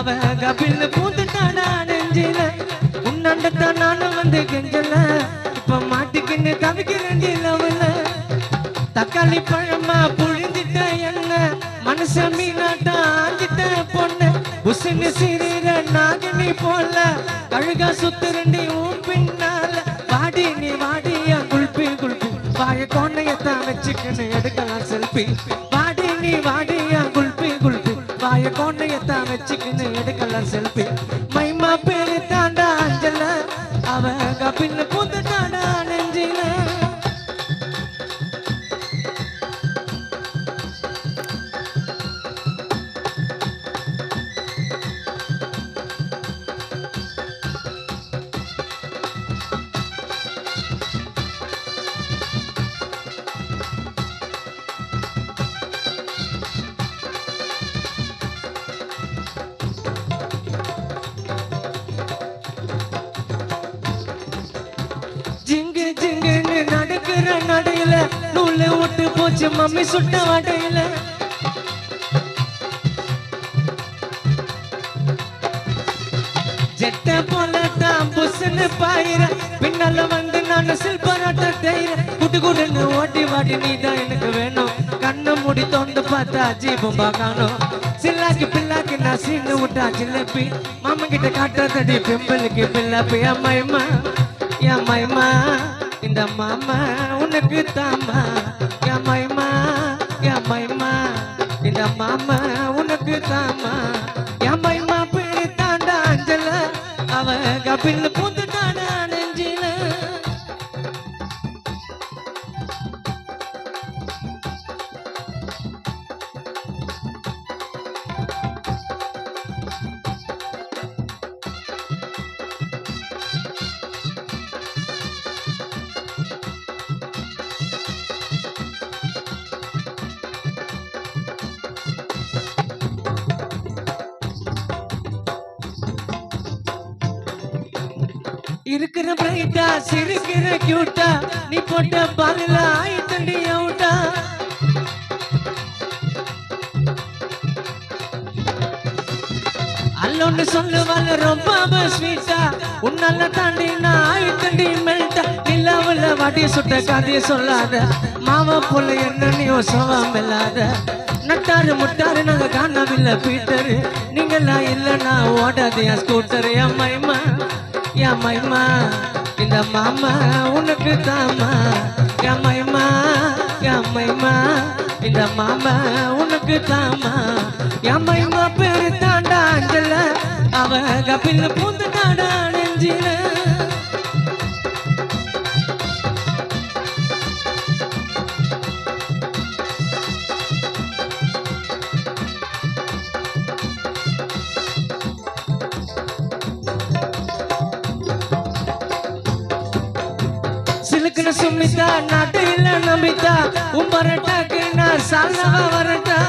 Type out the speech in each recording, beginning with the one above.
அவ கபில் பூந்துட்டாடா நெஞ்சில உன்னண்டத்தான் நானும் வந்து கெஞ்சல இப்ப மாட்டிக்கின்னு தவிக்கிறேன் லவ்ல தக்காளி பழமா புழிஞ்சிட்ட என்ன மனச மீனாட்டா ஆஞ்சிட்ட பொண்ணு உசுன்னு சிறிற நாகினி போல அழுகா சுத்துரண்டி உன் பின்னால வாடி நீ வாடியா குல்பி குல்பி வாய கோண்டையத்தான் வச்சுக்கின்னு எடுக்கலாம் செல்ஃபி வாடி நீ வாடியா குல்பி குல்பி வாய கோண்டையத்தான் வச்சுக்கின்னு எடுக்கலாம் செல்ஃபி மைமா பேரு தாண்டா அஞ்சல அவ கபில் பூந்துட்டாடா நெஞ்சில ஜிங்கு ஜிங்குன்னு நடக்கிற நடையில நூலு விட்டு போச்சு மம்மி சுட்ட வடையில ஜெட்ட போல தான் புசுன்னு பாயிர பின்னால வந்து நான் சில்பராட்ட தேயிர குட்டு குடுன்னு ஓட்டி வாட்டி நீதான் எனக்கு வேணும் கண்ணு மூடி தொண்டு பார்த்தா ஜீபம் பார்க்கணும் சில்லாக்கி பில்லாக்கி நான் சீனு விட்டா ஜிலேபி மாமா கிட்ட காட்டுறதடி பிம்பிளுக்கு பில்லாப்பி அம்மாயம்மா யம்மைமா இந்த மாமா உனக்கு தாமா யம்மைமா யம்மைமா இந்த மாமா உனக்கு தாமா யம்மைமா பேரு தாண்டா அஞ்சல அவ கபில் பூந்துட்டாடா நெஞ்சில இருக்கிற பிரைட்டா சிரிக்கிற கியூட்டா நீ போட்ட பாலில ஆயிட்டண்டி அவுட்டா அல்லொன்னு சொல்லுவாங்க ரொம்ப ஸ்வீட்டா உன்னால தாண்டி நான் ஆயிட்டண்டி மெல்ட்டா நிலாவுல வாட்டி சுட்ட கதைய சொல்லாத மாவ போல என்ன நீ சோவம் இல்லாத நட்டாரு முட்டாரு நாங்க காணவில்லை பீட்டரு நீங்கெல்லாம் இல்லைன்னா ஓடாதையா ஸ்கூட்டரு அம்மைமா யம்மைமா இந்த மாமா உனக்கு தாமா யம்மைமா யம்மைமா இந்த மாமா உனக்கு தாமா யம்மைமா பேரு தாண்டா அஞ்சல அவ கபில் பூந்துட்டாடா நெஞ்சில சிலுக்குன சுமிதா நாட்டில நம்பித்தா உம்பரட்டாக்கு நான் சாலவா வரட்டா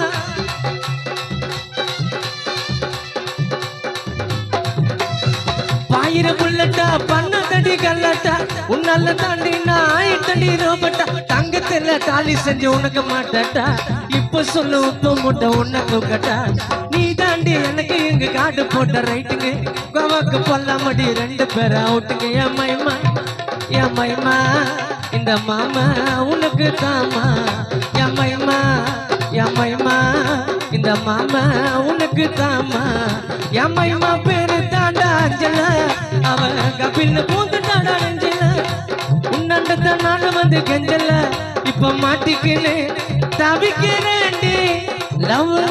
பாயிர புல்லட்டா பண்ணதடி கல்லட்டா உன்னால தாண்டி நான் ஆயிட்டடி ரோபட்டா தங்கத்துல தாலி செஞ்சு உனக்கு மாட்டட்டா இப்ப சொல்லு உப்பு முட்டை உனக்கு கட்டா நீ தாண்டி எனக்கு இங்க காடு போட்ட ரைட்டுங்க கோவாக்கு பொல்லாமடி ரெண்டு பேரை அவுட்டுங்க ஏம்மைமா யம்மைமா இந்த மாமா உனக்கு தாமா யம்மைமா யம்மைமா இந்த மாமா உனக்கு தாமா யம்மைமா பேரு தாண்டா அஞ்சல அவ கபில் பூந்துட்டாடா நெஞ்சில உன்னண்டத்தான் நானும் வந்து கெஞ்சல இப்ப மாட்டிக்கின்னு தவிக்கிறேன்டி லவ்ல